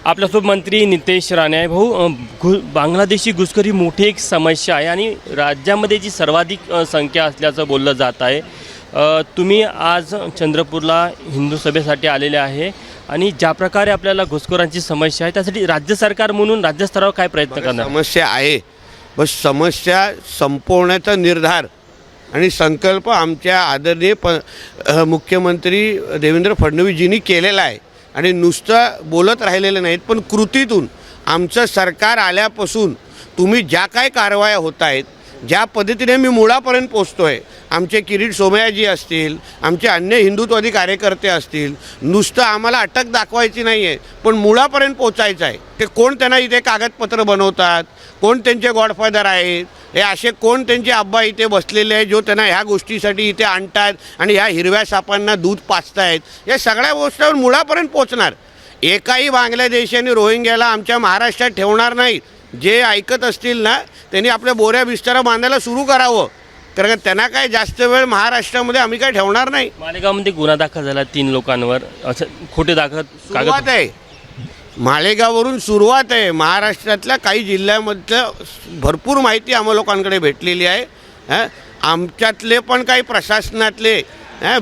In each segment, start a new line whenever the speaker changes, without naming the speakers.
आपल्यासोबत मंत्री नितेश राणे आहे. भाऊ, बांगलादेशी घुसखोरी मोठी एक समस्या आहे आणि राज्यामध्ये जी सर्वाधिक संख्या असल्याचं बोललं जात आहे. तुम्ही आज चंद्रपूरला हिंदू सभेसाठी आलेले आहे आणि ज्या प्रकारे आपल्याला घुसखोरांची समस्या आहे त्यासाठी राज्य सरकार म्हणून राज्यस्तरावर काय प्रयत्न करणार?
समस्या आहे, बस समस्या संपवण्याचा निर्धार आणि संकल्प आमच्या आदरणीय मुख्यमंत्री देवेंद्र फडणवीसजींनी केलेला आहे आणि नुसतं बोलत राहिलेलं नाहीत, पण कृतीतून आमचं सरकार आल्यापासून तुम्ही ज्या काय कारवाया होत आहेत, ज्या पद्धतीने मी मुळापर्यंत पोचतो आहे, आमचे किरीट सोमयाजी असतील, आमचे अन्य हिंदुत्ववादी कार्यकर्ते असतील, नुसतं आम्हाला अटक दाखवायची नाही आहे पण मुळापर्यंत पोचायचं आहे. ते कोण त्यांना इथे कागदपत्र बनवतात, कोण त्यांचे गॉडफादर आहेत, हे असे कोण त्यांचे आब्बा इथे बसलेले आहेत जो त्यांना ह्या गोष्टीसाठी इथे आणतात आणि ह्या हिरव्या सापांना दूध पाजतायत, या सगळ्या गोष्टीवर मुळापर्यंत पोचणार. एकाही बांगलादेशी आणि रोहिंग्याला आमच्या महाराष्ट्रात ठेवणार नाही. जे ऐकत असतील ना त्यांनी आपल्या बोऱ्या बिस्तारा बांधायला सुरू करावं, कारण त्यांना काय जास्त वेळ महाराष्ट्रामध्ये आम्ही काय ठेवणार नाही.
मालेगावमध्ये गुन्हा दाखल झाला 3 लोकांवर, असं खोटे
सुरुवात आहे. मालेगाववरून सुरुवात आहे. महाराष्ट्रातल्या काही जिल्ह्यामधलं भरपूर माहिती आम्हा लोकांकडे भेटलेली आहे. आमच्यातले पण काही प्रशासनातले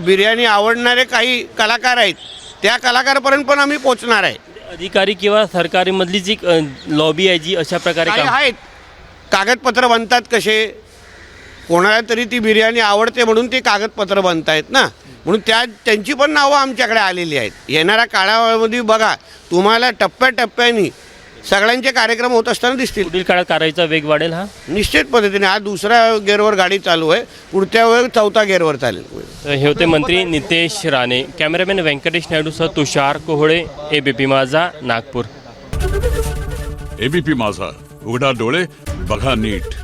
बिर्याणी आवडणारे काही कलाकार आहेत, त्या कलाकारापर्यंत पण आम्ही पोचणार आहे.
अधिकारी किंवा सरकारीमधली जी लॉबी आहे जी अशा प्रकारे
आहेत, कागदपत्र बनतात कसे, कोणाला तरी ती बिर्याणी आवडते म्हणून ते कागदपत्र बनतायत ना, म्हणून त्यांची पण नावं आमच्याकडे आलेली आहेत. येणाऱ्या काळामध्ये बघा तुम्हाला टप्प्याटप्प्याने सगळ्यांचे कार्यक्रम होत असताना दिसतील.
पुढील काळात कारवाईचा वेग वाढेल.
निश्चित पद्धतीने आज 2रा गेअरवर गाडी चालू आहे, पुढच्या वेळ 4था गेअरवर चालेल.
हे होते मंत्री नितेश राणे. कॅमेरामॅन व्यंकटेश नायडूसह तुषार कोहळे, एबीपी माझा, नागपूर.
एबीपी माझा, उघडा डोळे बघा नीट.